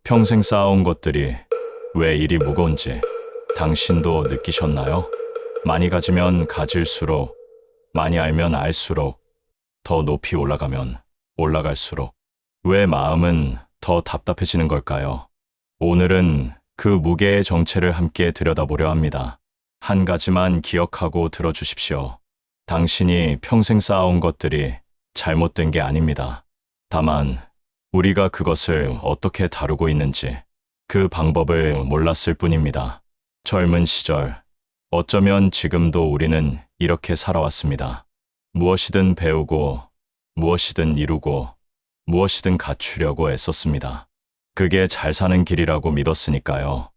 평생 쌓아온 것들이 왜 이리 무거운지 당신도 느끼셨나요? 많이 가지면 가질수록, 많이 알면 알수록, 더 높이 올라가면 올라갈수록 왜 마음은 더 답답해지는 걸까요? 오늘은 그 무게의 정체를 함께 들여다보려 합니다. 한 가지만 기억하고 들어주십시오. 당신이 평생 쌓아온 것들이 잘못된 게 아닙니다. 다만 우리가 그것을 어떻게 다루고 있는지 그 방법을 몰랐을 뿐입니다. 젊은 시절, 어쩌면 지금도 우리는 이렇게 살아왔습니다. 무엇이든 배우고, 무엇이든 이루고, 무엇이든 갖추려고 애썼습니다. 그게 잘 사는 길이라고 믿었으니까요.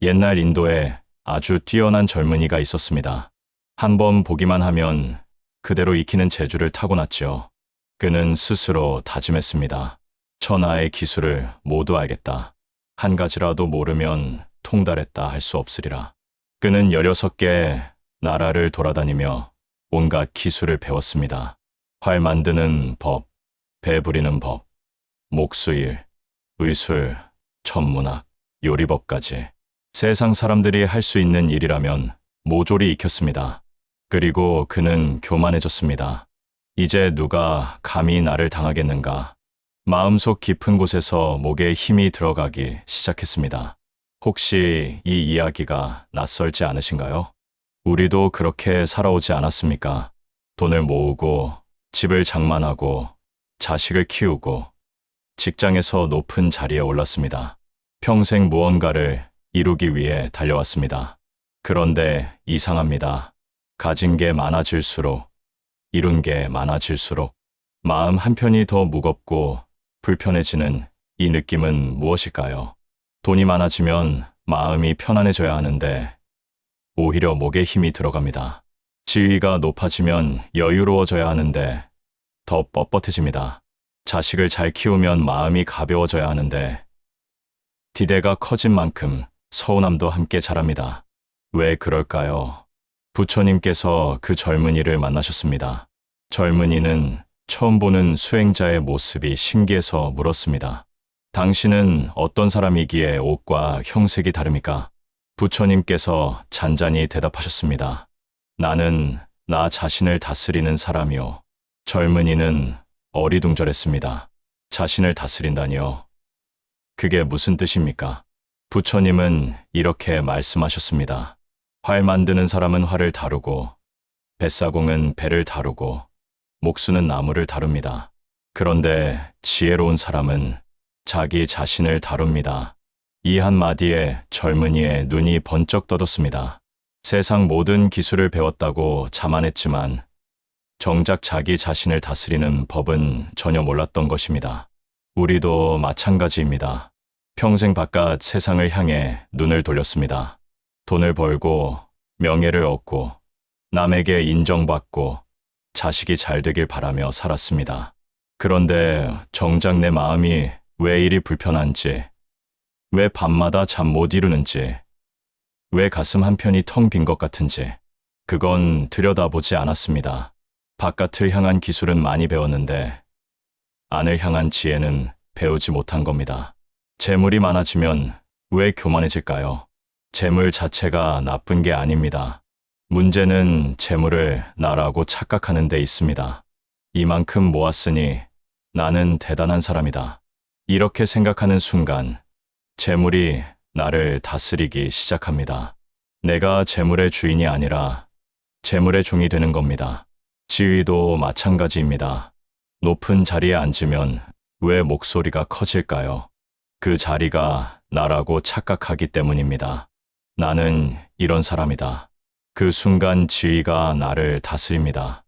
옛날 인도에 아주 뛰어난 젊은이가 있었습니다. 한번 보기만 하면 그대로 익히는 재주를 타고났지요. 그는 스스로 다짐했습니다. 천하의 기술을 모두 알겠다. 한 가지라도 모르면 통달했다 할 수 없으리라. 그는 16개 나라를 돌아다니며 온갖 기술을 배웠습니다. 활 만드는 법, 배 부리는 법, 목수일, 의술, 천문학, 요리법까지 세상 사람들이 할 수 있는 일이라면 모조리 익혔습니다. 그리고 그는 교만해졌습니다. 이제 누가 감히 나를 당하겠는가? 마음속 깊은 곳에서 목에 힘이 들어가기 시작했습니다. 혹시 이 이야기가 낯설지 않으신가요? 우리도 그렇게 살아오지 않았습니까? 돈을 모으고, 집을 장만하고, 자식을 키우고, 직장에서 높은 자리에 올랐습니다. 평생 무언가를 이루기 위해 달려왔습니다. 그런데 이상합니다. 가진 게 많아질수록, 이룬 게 많아질수록 마음 한편이 더 무겁고 불편해지는 이 느낌은 무엇일까요? 돈이 많아지면 마음이 편안해져야 하는데 오히려 목에 힘이 들어갑니다. 지위가 높아지면 여유로워져야 하는데 더 뻣뻣해집니다. 자식을 잘 키우면 마음이 가벼워져야 하는데 기대가 커진 만큼 서운함도 함께 자랍니다. 왜 그럴까요? 부처님께서 그 젊은이를 만나셨습니다. 젊은이는 처음 보는 수행자의 모습이 신기해서 물었습니다. 당신은 어떤 사람이기에 옷과 형색이 다릅니까? 부처님께서 잔잔히 대답하셨습니다. 나는 나 자신을 다스리는 사람이요. 젊은이는 어리둥절했습니다. 자신을 다스린다니요. 그게 무슨 뜻입니까? 부처님은 이렇게 말씀하셨습니다. 활 만드는 사람은 활을 다루고, 뱃사공은 배를 다루고, 목수는 나무를 다룹니다. 그런데 지혜로운 사람은 자기 자신을 다룹니다. 이 한마디에 젊은이의 눈이 번쩍 떠졌습니다. 세상 모든 기술을 배웠다고 자만했지만 정작 자기 자신을 다스리는 법은 전혀 몰랐던 것입니다. 우리도 마찬가지입니다. 평생 바깥 세상을 향해 눈을 돌렸습니다. 돈을 벌고 명예를 얻고 남에게 인정받고 자식이 잘 되길 바라며 살았습니다. 그런데 정작 내 마음이 왜 이리 불편한지, 왜 밤마다 잠 못 이루는지, 왜 가슴 한편이 텅 빈 것 같은지 그건 들여다보지 않았습니다. 바깥을 향한 기술은 많이 배웠는데 안을 향한 지혜는 배우지 못한 겁니다. 재물이 많아지면 왜 교만해질까요? 재물 자체가 나쁜 게 아닙니다. 문제는 재물을 나라고 착각하는 데 있습니다. 이만큼 모았으니 나는 대단한 사람이다. 이렇게 생각하는 순간 재물이 나를 다스리기 시작합니다. 내가 재물의 주인이 아니라 재물의 종이 되는 겁니다. 지위도 마찬가지입니다. 높은 자리에 앉으면 왜 목소리가 커질까요? 그 자리가 나라고 착각하기 때문입니다. 나는 이런 사람이다. 그 순간 지위가 나를 다스립니다.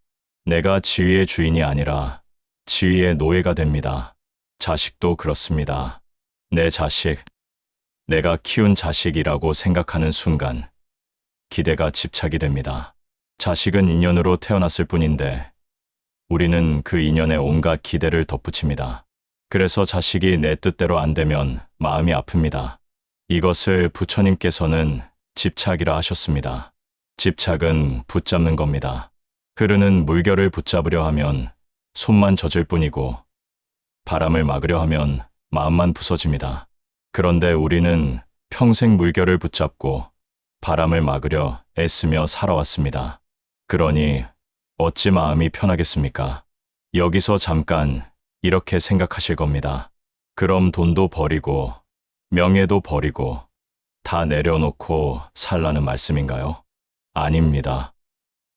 내가 지위의 주인이 아니라 지위의 노예가 됩니다. 자식도 그렇습니다. 내 자식, 내가 키운 자식이라고 생각하는 순간 기대가 집착이 됩니다. 자식은 인연으로 태어났을 뿐인데 우리는 그 인연에 온갖 기대를 덧붙입니다. 그래서 자식이 내 뜻대로 안 되면 마음이 아픕니다. 이것을 부처님께서는 집착이라 하셨습니다. 집착은 붙잡는 겁니다. 흐르는 물결을 붙잡으려 하면 손만 젖을 뿐이고 바람을 막으려 하면 마음만 부서집니다. 그런데 우리는 평생 물결을 붙잡고 바람을 막으려 애쓰며 살아왔습니다. 그러니 어찌 마음이 편하겠습니까? 여기서 잠깐 이렇게 생각하실 겁니다. 그럼 돈도 버리고 명예도 버리고 다 내려놓고 살라는 말씀인가요? 아닙니다.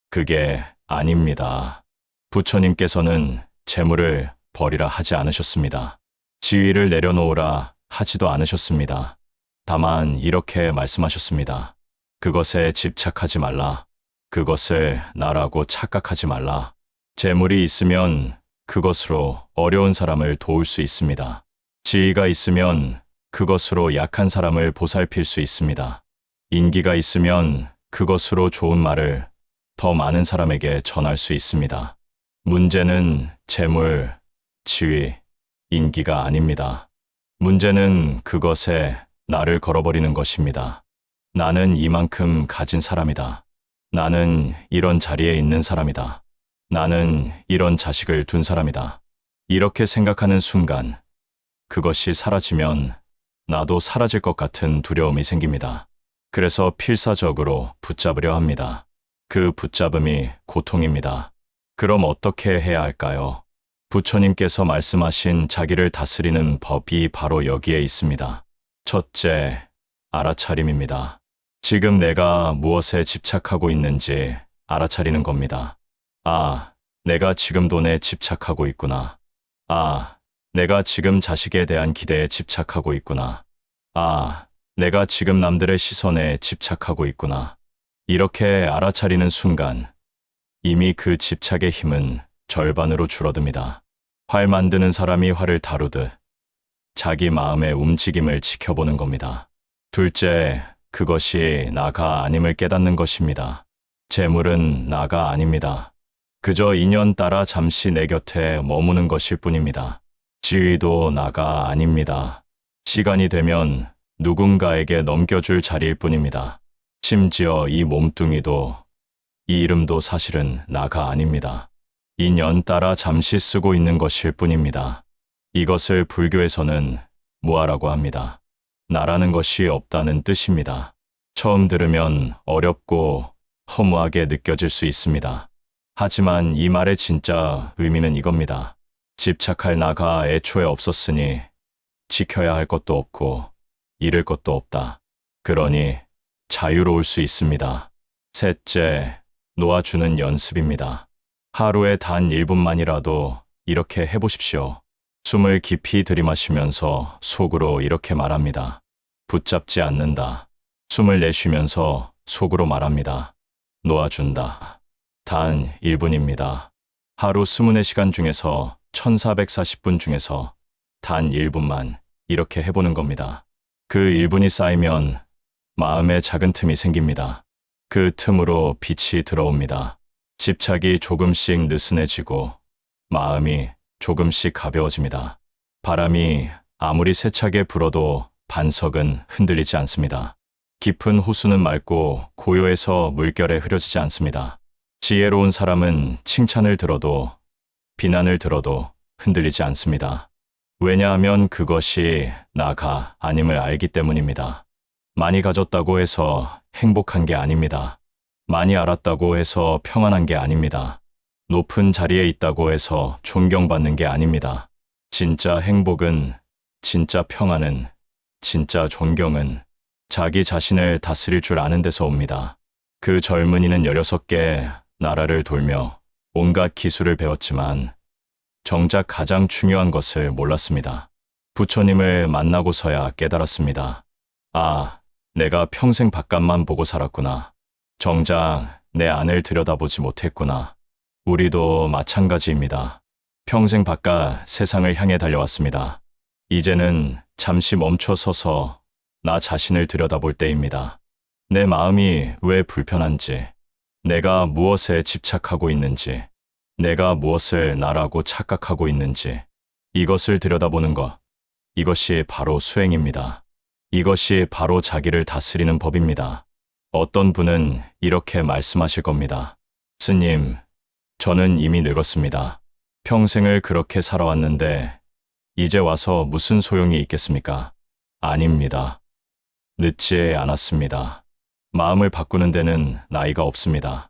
그게 아닙니다. 부처님께서는 재물을 버리라 하지 않으셨습니다. 지위를 내려놓으라 하지도 않으셨습니다. 다만 이렇게 말씀하셨습니다. 그것에 집착하지 말라. 그것을 나라고 착각하지 말라. 재물이 있으면 그것으로 어려운 사람을 도울 수 있습니다. 지위가 있으면 그것으로 약한 사람을 보살필 수 있습니다. 인기가 있으면 그것으로 좋은 말을 더 많은 사람에게 전할 수 있습니다. 문제는 재물, 지위, 인기가 아닙니다. 문제는 그것에 나를 걸어버리는 것입니다. 나는 이만큼 가진 사람이다. 나는 이런 자리에 있는 사람이다. 나는 이런 자식을 둔 사람이다. 이렇게 생각하는 순간 그것이 사라지면 나도 사라질 것 같은 두려움이 생깁니다. 그래서 필사적으로 붙잡으려 합니다. 그 붙잡음이 고통입니다. 그럼 어떻게 해야 할까요? 부처님께서 말씀하신 자기를 다스리는 법이 바로 여기에 있습니다. 첫째, 알아차림입니다. 지금 내가 무엇에 집착하고 있는지 알아차리는 겁니다. 아, 내가 지금 돈에 집착하고 있구나. 아, 내가 지금 자식에 대한 기대에 집착하고 있구나. 아, 내가 지금 남들의 시선에 집착하고 있구나. 이렇게 알아차리는 순간 이미 그 집착의 힘은 절반으로 줄어듭니다. 활 만드는 사람이 활을 다루듯 자기 마음의 움직임을 지켜보는 겁니다. 둘째, 그것이 나가 아님을 깨닫는 것입니다. 재물은 나가 아닙니다. 그저 인연 따라 잠시 내 곁에 머무는 것일 뿐입니다. 지위도 나가 아닙니다. 시간이 되면 누군가에게 넘겨줄 자리일 뿐입니다. 심지어 이 몸뚱이도, 이 이름도 사실은 나가 아닙니다. 인연 따라 잠시 쓰고 있는 것일 뿐입니다. 이것을 불교에서는 무아라고 합니다. 나라는 것이 없다는 뜻입니다. 처음 들으면 어렵고 허무하게 느껴질 수 있습니다. 하지만 이 말의 진짜 의미는 이겁니다. 집착할 나가 애초에 없었으니 지켜야 할 것도 없고 잃을 것도 없다. 그러니 자유로울 수 있습니다. 셋째, 놓아주는 연습입니다. 하루에 단 1분만이라도 이렇게 해보십시오. 숨을 깊이 들이마시면서 속으로 이렇게 말합니다. 붙잡지 않는다. 숨을 내쉬면서 속으로 말합니다. 놓아준다. 단 1분입니다. 하루 24시간 중에서 1440분 중에서 단 1분만 이렇게 해보는 겁니다. 그 1분이 쌓이면 마음에 작은 틈이 생깁니다. 그 틈으로 빛이 들어옵니다. 집착이 조금씩 느슨해지고 마음이 조금씩 가벼워집니다. 바람이 아무리 세차게 불어도 반석은 흔들리지 않습니다. 깊은 호수는 맑고 고요해서 물결에 흐려지지 않습니다. 지혜로운 사람은 칭찬을 들어도 비난을 들어도 흔들리지 않습니다. 왜냐하면 그것이 나가 아님을 알기 때문입니다. 많이 가졌다고 해서 행복한 게 아닙니다. 많이 알았다고 해서 평안한 게 아닙니다. 높은 자리에 있다고 해서 존경받는 게 아닙니다. 진짜 행복은, 진짜 평안은, 진짜 존경은 자기 자신을 다스릴 줄 아는 데서 옵니다. 그 젊은이는 16개 나라를 돌며 온갖 기술을 배웠지만 정작 가장 중요한 것을 몰랐습니다. 부처님을 만나고서야 깨달았습니다. 아, 내가 평생 바깥만 보고 살았구나. 정작 내 안을 들여다보지 못했구나. 우리도 마찬가지입니다. 평생 바깥 세상을 향해 달려왔습니다. 이제는 잠시 멈춰 서서 나 자신을 들여다볼 때입니다. 내 마음이 왜 불편한지, 내가 무엇에 집착하고 있는지, 내가 무엇을 나라고 착각하고 있는지, 이것을 들여다보는 것, 이것이 바로 수행입니다. 이것이 바로 자기를 다스리는 법입니다. 어떤 분은 이렇게 말씀하실 겁니다. 스님, 저는 이미 늙었습니다. 평생을 그렇게 살아왔는데 이제 와서 무슨 소용이 있겠습니까? 아닙니다. 늦지 않았습니다. 마음을 바꾸는 데는 나이가 없습니다.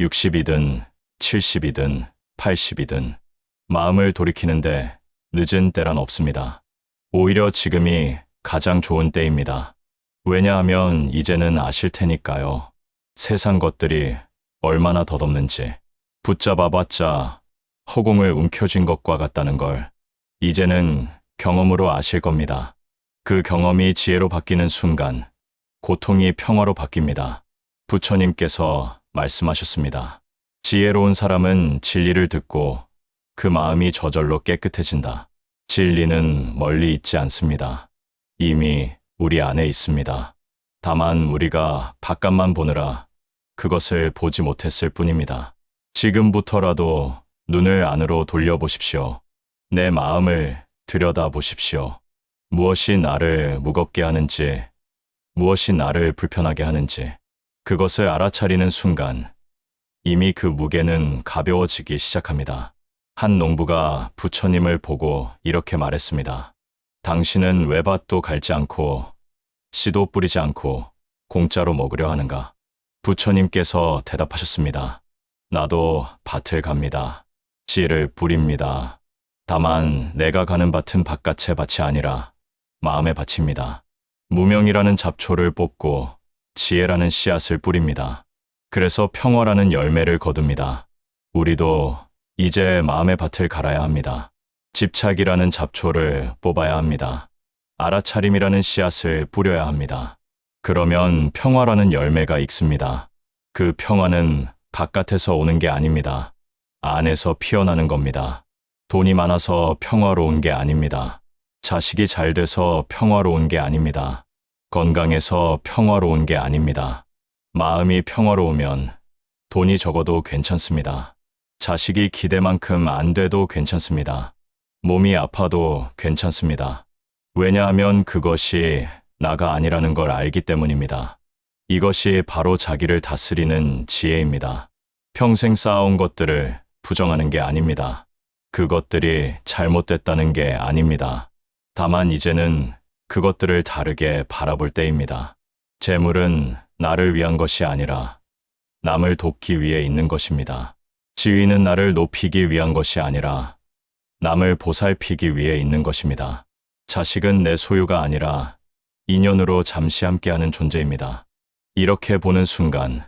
60이든 70이든 80이든 마음을 돌이키는데 늦은 때란 없습니다. 오히려 지금이 가장 좋은 때입니다. 왜냐하면 이제는 아실 테니까요. 세상 것들이 얼마나 덧없는지, 붙잡아봤자 허공을 움켜쥔 것과 같다는 걸 이제는 경험으로 아실 겁니다. 그 경험이 지혜로 바뀌는 순간 고통이 평화로 바뀝니다. 부처님께서 말씀하셨습니다. 지혜로운 사람은 진리를 듣고 그 마음이 저절로 깨끗해진다. 진리는 멀리 있지 않습니다. 이미 우리 안에 있습니다. 다만 우리가 바깥만 보느라 그것을 보지 못했을 뿐입니다. 지금부터라도 눈을 안으로 돌려보십시오. 내 마음을 들여다보십시오. 무엇이 나를 무겁게 하는지, 무엇이 나를 불편하게 하는지, 그것을 알아차리는 순간 이미 그 무게는 가벼워지기 시작합니다. 한 농부가 부처님을 보고 이렇게 말했습니다. 당신은 왜 밭도 갈지 않고 씨도 뿌리지 않고 공짜로 먹으려 하는가? 부처님께서 대답하셨습니다. 나도 밭을 갑니다. 씨를 뿌립니다. 다만 내가 가는 밭은 바깥의 밭이 아니라 마음의 밭입니다. 무명이라는 잡초를 뽑고 지혜라는 씨앗을 뿌립니다. 그래서 평화라는 열매를 거둡니다. 우리도 이제 마음의 밭을 갈아야 합니다. 집착이라는 잡초를 뽑아야 합니다. 알아차림이라는 씨앗을 뿌려야 합니다. 그러면 평화라는 열매가 익습니다. 그 평화는 바깥에서 오는 게 아닙니다. 안에서 피어나는 겁니다. 돈이 많아서 평화로운 게 아닙니다. 자식이 잘 돼서 평화로운 게 아닙니다. 건강해서 평화로운 게 아닙니다. 마음이 평화로우면 돈이 적어도 괜찮습니다. 자식이 기대만큼 안 돼도 괜찮습니다. 몸이 아파도 괜찮습니다. 왜냐하면 그것이 나가 아니라는 걸 알기 때문입니다. 이것이 바로 자기를 다스리는 지혜입니다. 평생 쌓아온 것들을 부정하는 게 아닙니다. 그것들이 잘못됐다는 게 아닙니다. 다만 이제는 그것들을 다르게 바라볼 때입니다. 재물은 나를 위한 것이 아니라 남을 돕기 위해 있는 것입니다. 지위는 나를 높이기 위한 것이 아니라 남을 보살피기 위해 있는 것입니다. 자식은 내 소유가 아니라 인연으로 잠시 함께하는 존재입니다. 이렇게 보는 순간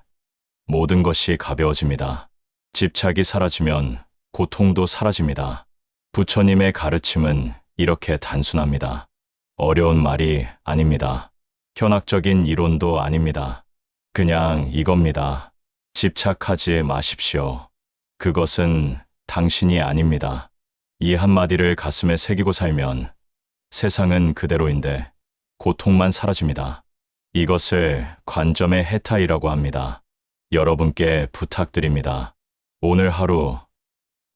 모든 것이 가벼워집니다. 집착이 사라지면 고통도 사라집니다. 부처님의 가르침은 이렇게 단순합니다. 어려운 말이 아닙니다. 현학적인 이론도 아닙니다. 그냥 이겁니다. 집착하지 마십시오. 그것은 당신이 아닙니다. 이 한마디를 가슴에 새기고 살면 세상은 그대로인데 고통만 사라집니다. 이것을 관점의 해탈이라고 합니다. 여러분께 부탁드립니다. 오늘 하루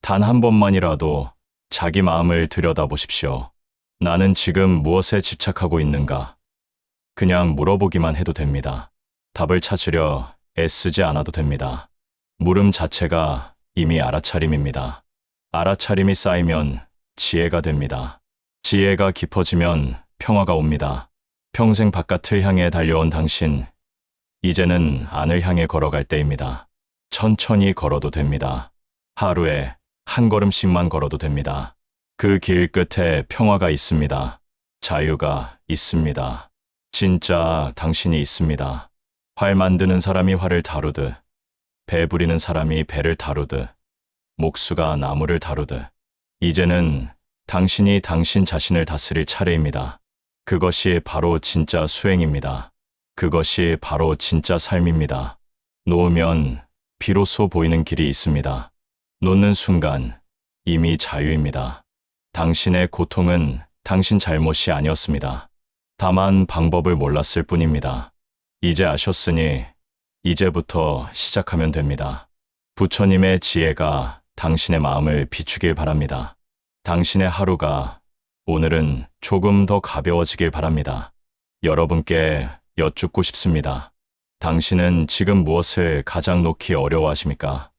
단 한 번만이라도 자기 마음을 들여다보십시오. 나는 지금 무엇에 집착하고 있는가? 그냥 물어보기만 해도 됩니다. 답을 찾으려 애쓰지 않아도 됩니다. 물음 자체가 이미 알아차림입니다. 알아차림이 쌓이면 지혜가 됩니다. 지혜가 깊어지면 평화가 옵니다. 평생 바깥을 향해 달려온 당신, 이제는 안을 향해 걸어갈 때입니다. 천천히 걸어도 됩니다. 하루에 한 걸음씩만 걸어도 됩니다. 그 길 끝에 평화가 있습니다. 자유가 있습니다. 진짜 당신이 있습니다. 활 만드는 사람이 활을 다루듯, 배 부리는 사람이 배를 다루듯, 목수가 나무를 다루듯, 이제는 당신이 당신 자신을 다스릴 차례입니다. 그것이 바로 진짜 수행입니다. 그것이 바로 진짜 삶입니다. 놓으면 비로소 보이는 길이 있습니다. 놓는 순간 이미 자유입니다. 당신의 고통은 당신 잘못이 아니었습니다. 다만 방법을 몰랐을 뿐입니다. 이제 아셨으니 이제부터 시작하면 됩니다. 부처님의 지혜가 당신의 마음을 비추길 바랍니다. 당신의 하루가 오늘은 조금 더 가벼워지길 바랍니다. 여러분께 여쭙고 싶습니다. 당신은 지금 무엇을 가장 놓기 어려워하십니까?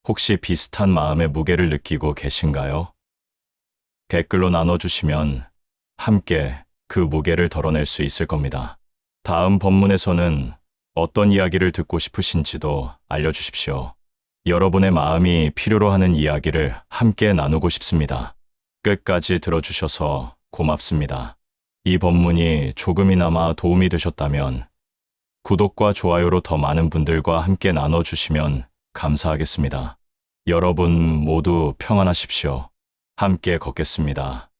혹시 비슷한 마음의 무게를 느끼고 계신가요? 댓글로 나눠주시면 함께 그 무게를 덜어낼 수 있을 겁니다. 다음 법문에서는 어떤 이야기를 듣고 싶으신지도 알려주십시오. 여러분의 마음이 필요로 하는 이야기를 함께 나누고 싶습니다. 끝까지 들어주셔서 고맙습니다. 이 법문이 조금이나마 도움이 되셨다면 구독과 좋아요로 더 많은 분들과 함께 나눠주시면 감사하겠습니다. 여러분 모두 평안하십시오. 함께 걷겠습니다.